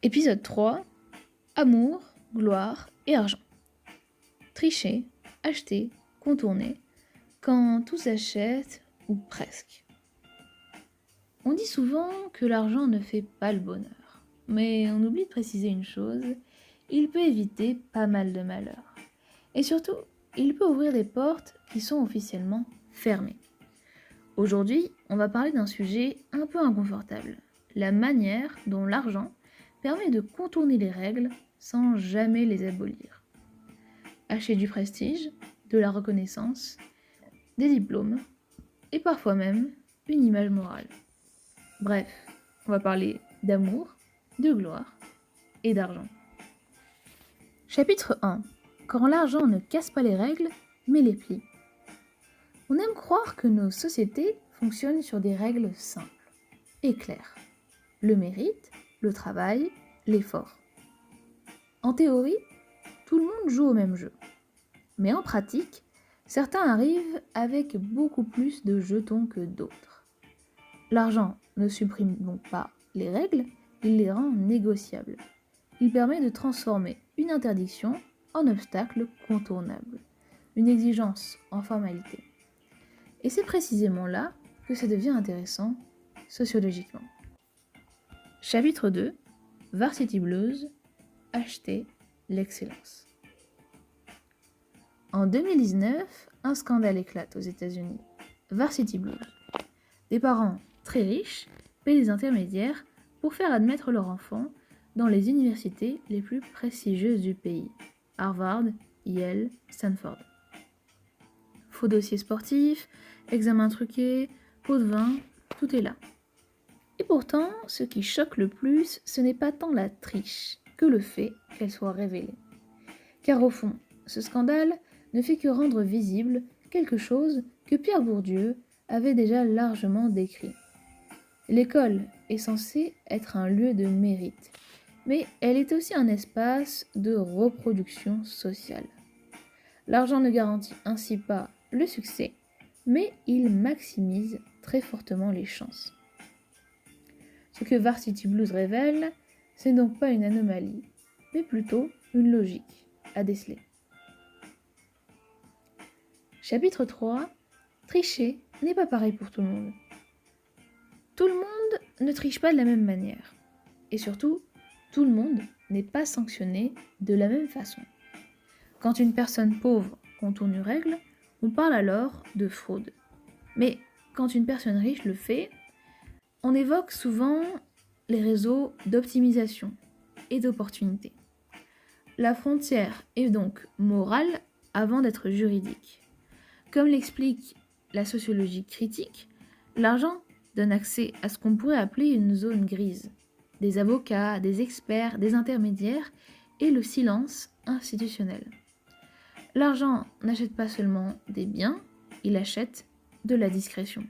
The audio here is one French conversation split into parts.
Épisode 3. Amour, gloire et argent. Tricher, acheter, contourner, quand tout s'achète, ou presque. On dit souvent que l'argent ne fait pas le bonheur, mais on oublie de préciser une chose, il peut éviter pas mal de malheurs. Et surtout, il peut ouvrir des portes qui sont officiellement fermées. Aujourd'hui, on va parler d'un sujet un peu inconfortable, la manière dont l'argent permet de contourner les règles sans jamais les abolir. Acheter du prestige, de la reconnaissance, des diplômes et parfois même une image morale. Bref, on va parler d'amour, de gloire et d'argent. Chapitre 1. Quand l'argent ne casse pas les règles, mais les plie. On aime croire que nos sociétés fonctionnent sur des règles simples et claires. Le mérite, le travail, l'effort. En théorie, tout le monde joue au même jeu. Mais en pratique, certains arrivent avec beaucoup plus de jetons que d'autres. L'argent ne supprime donc pas les règles, il les rend négociables. Il permet de transformer une interdiction en obstacle contournable, une exigence en formalité. Et c'est précisément là que ça devient intéressant sociologiquement. Chapitre 2. Varsity Blues. Acheter l'excellence. En 2019, un scandale éclate aux États-Unis. Varsity Blues. Des parents très riches paient des intermédiaires pour faire admettre leur enfant dans les universités les plus prestigieuses du pays. Harvard, Yale, Stanford. Faux dossiers sportifs, examens truqués, pots de vin, tout est là. Et pourtant, ce qui choque le plus, ce n'est pas tant la triche que le fait qu'elle soit révélée. Car au fond, ce scandale ne fait que rendre visible quelque chose que Pierre Bourdieu avait déjà largement décrit. L'école est censée être un lieu de mérite, mais elle est aussi un espace de reproduction sociale. L'argent ne garantit ainsi pas le succès, mais il maximise très fortement les chances. Ce que Varsity Blues révèle, c'est donc pas une anomalie, mais plutôt une logique à déceler. Chapitre 3. Tricher n'est pas pareil pour tout le monde. Tout le monde ne triche pas de la même manière. Et surtout, tout le monde n'est pas sanctionné de la même façon. Quand une personne pauvre contourne une règle, on parle alors de fraude. Mais quand une personne riche le fait, on évoque souvent les réseaux d'optimisation et d'opportunité. La frontière est donc morale avant d'être juridique. Comme l'explique la sociologie critique, l'argent donne accès à ce qu'on pourrait appeler une zone grise. Des avocats, des experts, des intermédiaires et le silence institutionnel. L'argent n'achète pas seulement des biens, il achète de la discrétion.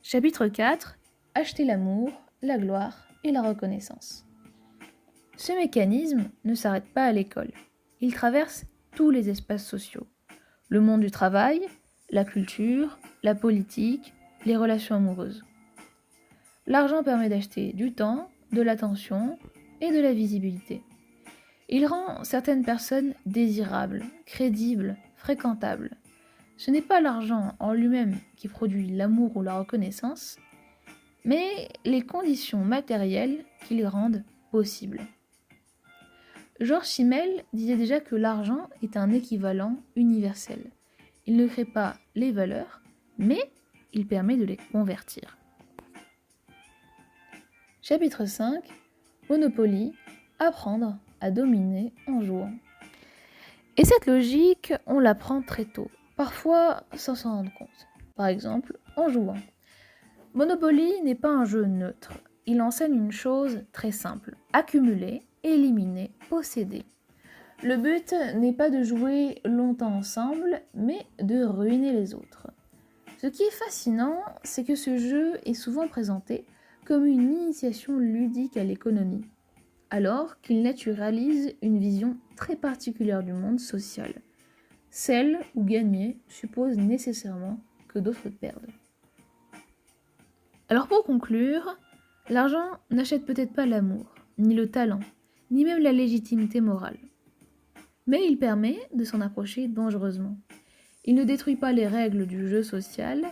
Chapitre 4. Acheter l'amour, la gloire et la reconnaissance. Ce mécanisme ne s'arrête pas à l'école. Il traverse tous les espaces sociaux. Le monde du travail, la culture, la politique, les relations amoureuses. L'argent permet d'acheter du temps, de l'attention et de la visibilité. Il rend certaines personnes désirables, crédibles, fréquentables. Ce n'est pas l'argent en lui-même qui produit l'amour ou la reconnaissance, mais les conditions matérielles qui les rendent possibles. Georges Simmel disait déjà que l'argent est un équivalent universel. Il ne crée pas les valeurs, mais il permet de les convertir. Chapitre 5. Monopoly. Apprendre à dominer en jouant. Et cette logique, on l'apprend très tôt, parfois sans s'en rendre compte. Par exemple, en jouant. Monopoly n'est pas un jeu neutre. Il enseigne une chose très simple. Accumuler, éliminer, posséder. Le but n'est pas de jouer longtemps ensemble, mais de ruiner les autres. Ce qui est fascinant, c'est que ce jeu est souvent présenté comme une initiation ludique à l'économie, alors qu'il naturalise une vision très particulière du monde social, celle où gagner suppose nécessairement que d'autres perdent. Alors pour conclure, L'argent n'achète peut-être pas l'amour, ni le talent, ni même la légitimité morale. Mais il permet de s'en approcher dangereusement. Il ne détruit pas les règles du jeu social,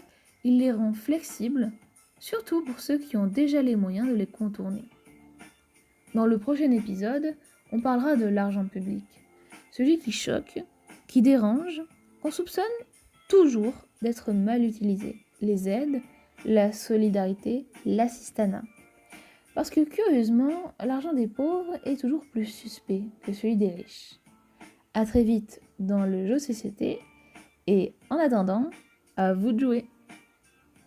il les rend flexibles, surtout pour ceux qui ont déjà les moyens de les contourner. Dans le prochain épisode, on parlera de l'argent public, celui qui choque, qui dérange, qu'on soupçonne toujours d'être mal utilisé. Les aides, la solidarité, l'assistanat. Parce que curieusement, l'argent des pauvres est toujours plus suspect que celui des riches. À très vite dans le jeu société et en attendant, à vous de jouer.